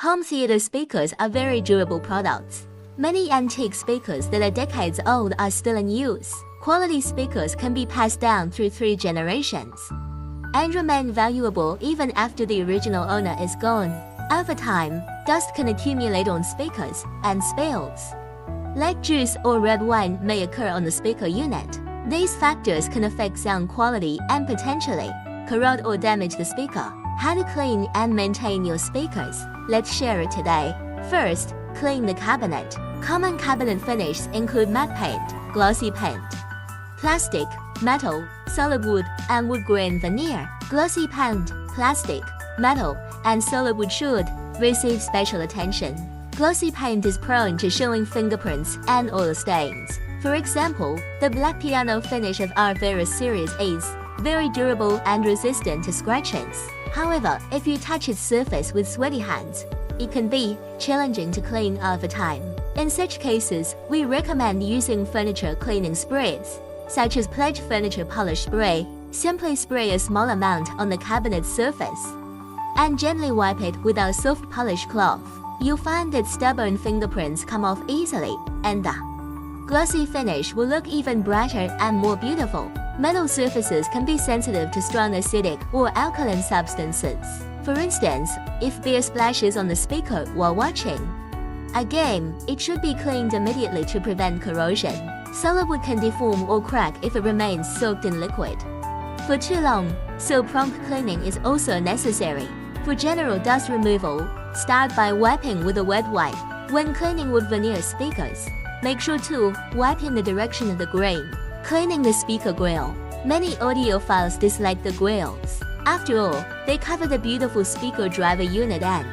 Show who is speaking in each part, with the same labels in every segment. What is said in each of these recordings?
Speaker 1: Home theater speakers are very durable products. Many antique speakers that are decades old are still in use. Quality speakers can be passed down through 3 generations and remain valuable even after the original owner is gone. Over time, dust can accumulate on speakers and spills like juice or red wine may occur on the speaker unit. These factors can affect sound quality and potentially corrode or damage the speaker. How to clean and maintain your speakers? Let's share it today. First, clean the cabinet. Common cabinet finishes include matte paint, glossy paint, plastic, metal, solid wood, and wood grain veneer. Glossy paint, plastic, metal, and solid wood should receive special attention. Glossy paint is prone to showing fingerprints and oil stains. For example, the black piano finish of our various series is very durable and resistant to scratches. However, if you touch its surface with sweaty hands, it can be challenging to clean over time. In such cases, we recommend using furniture cleaning sprays, such as Pledge Furniture Polish Spray. Simply spray a small amount on the cabinet's surface and gently wipe it with a soft polish cloth. You'll find that stubborn fingerprints come off easily, and the glossy finish will look even brighter and more beautiful. Metal surfaces can be sensitive to strong acidic or alkaline substances. For instance, if beer splashes on the speaker while watching a game, it should be cleaned immediately to prevent corrosion. Solid wood can deform or crack if it remains soaked in liquid for too long, so prompt cleaning is also necessary. For general dust removal, start by wiping with a wet wipe. When cleaning wood veneer speakers, make sure to wipe in the direction of the grain. Cleaning the speaker grill. Many audiophiles dislike the grills. After all, they cover the beautiful speaker driver unit and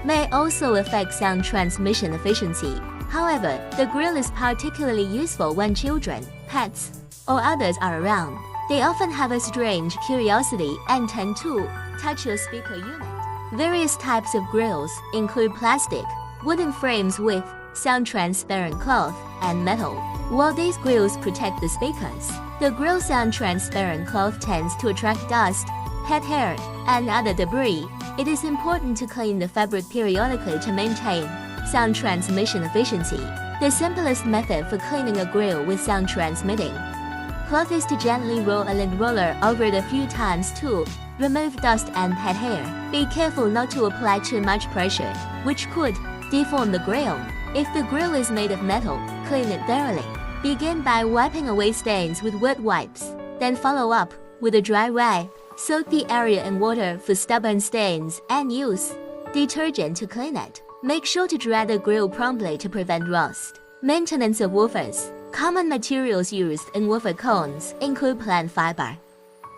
Speaker 1: may also affect sound transmission efficiency. However, the grill is particularly useful when children, pets, or others are around. They often have a strange curiosity and tend to touch your speaker unit. Various types of grills include plastic, wooden frames with sound transparent cloth, and metal. While these grills protect the speakers, the grill sound transparent cloth tends to attract dust, pet hair, and other debris. It is important to clean the fabric periodically to maintain sound transmission efficiency. The simplest method for cleaning a grill with sound transmitting cloth is to gently roll a lint roller over it a few times to remove dust and pet hair. Be careful not to apply too much pressure, which could deform the grill. If the grill is made of metal, clean it thoroughly. Begin by wiping away stains with wet wipes, then follow up with a dry wipe. Soak the area in water for stubborn stains and use detergent to clean it. Make sure to dry the grill promptly to prevent rust. Maintenance of woofers. Common materials used in woofer cones include plant fiber,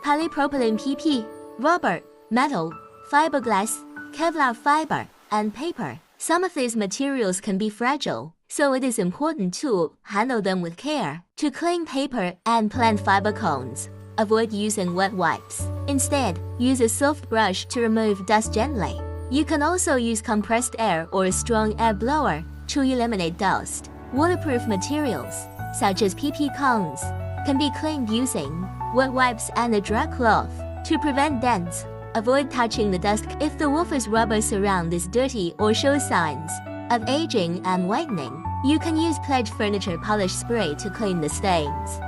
Speaker 1: polypropylene PP, rubber, metal, fiberglass, Kevlar fiber, and paper. Some of these materials can be fragile, so it is important to handle them with care. To clean paper and plant fiber cones, avoid using wet wipes. Instead, use a soft brush to remove dust gently. You can also use compressed air or a strong air blower to eliminate dust. Waterproof materials, such as PP cones, can be cleaned using wet wipes and a dry cloth. To prevent dents, avoid touching the dust. If the woofer's rubber surround is dirty or shows signs of aging and whitening, you can use Pledge Furniture Polish Spray to clean the stains.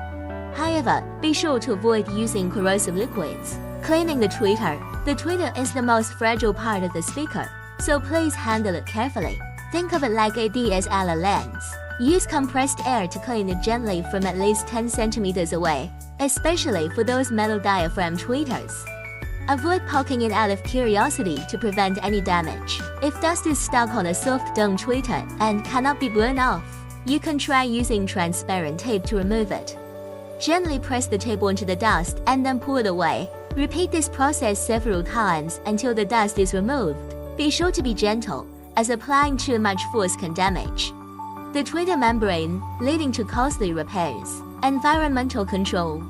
Speaker 1: However, be sure to avoid using corrosive liquids. Cleaning the tweeter. The tweeter is the most fragile part of the speaker, so please handle it carefully. Think of it like a DSLR lens. Use compressed air to clean it gently from at least 10 centimeters away, especially for those metal diaphragm tweeters. Avoid poking it out of curiosity to prevent any damage. If dust is stuck on a soft dome tweeter and cannot be blown off, you can try using transparent tape to remove it. Gently press the tape onto the dust and then pull it away. Repeat this process several times until the dust is removed. Be sure to be gentle, as applying too much force can damage the tweeter membrane, leading to costly repairs. Environmental control.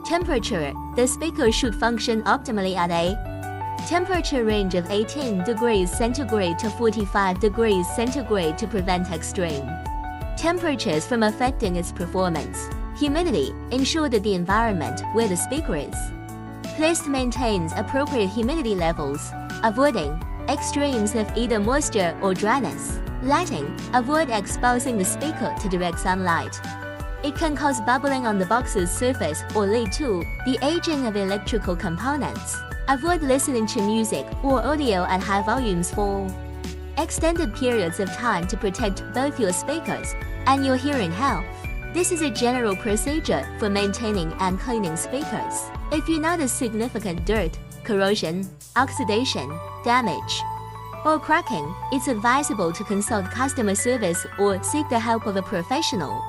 Speaker 1: Temperature. The speaker should function optimally at a temperature range of 18 degrees centigrade to 45 degrees centigrade to prevent extreme temperatures from affecting its performance. Humidity. Ensure that the environment where the speaker is placed maintains appropriate humidity levels, avoiding Extremes of either moisture or dryness. Lighting. Avoid exposing the speaker to direct sunlight. It can cause bubbling on the box's surface or lead to the aging of electrical components. Avoid listening to music or audio at high volumes for extended periods of time to protect both your speakers and your hearing health. This is a general procedure for maintaining and cleaning speakers. If you notice significant dirt, corrosion, oxidation, damage, or cracking, it's advisable to consult customer service or seek the help of a professional.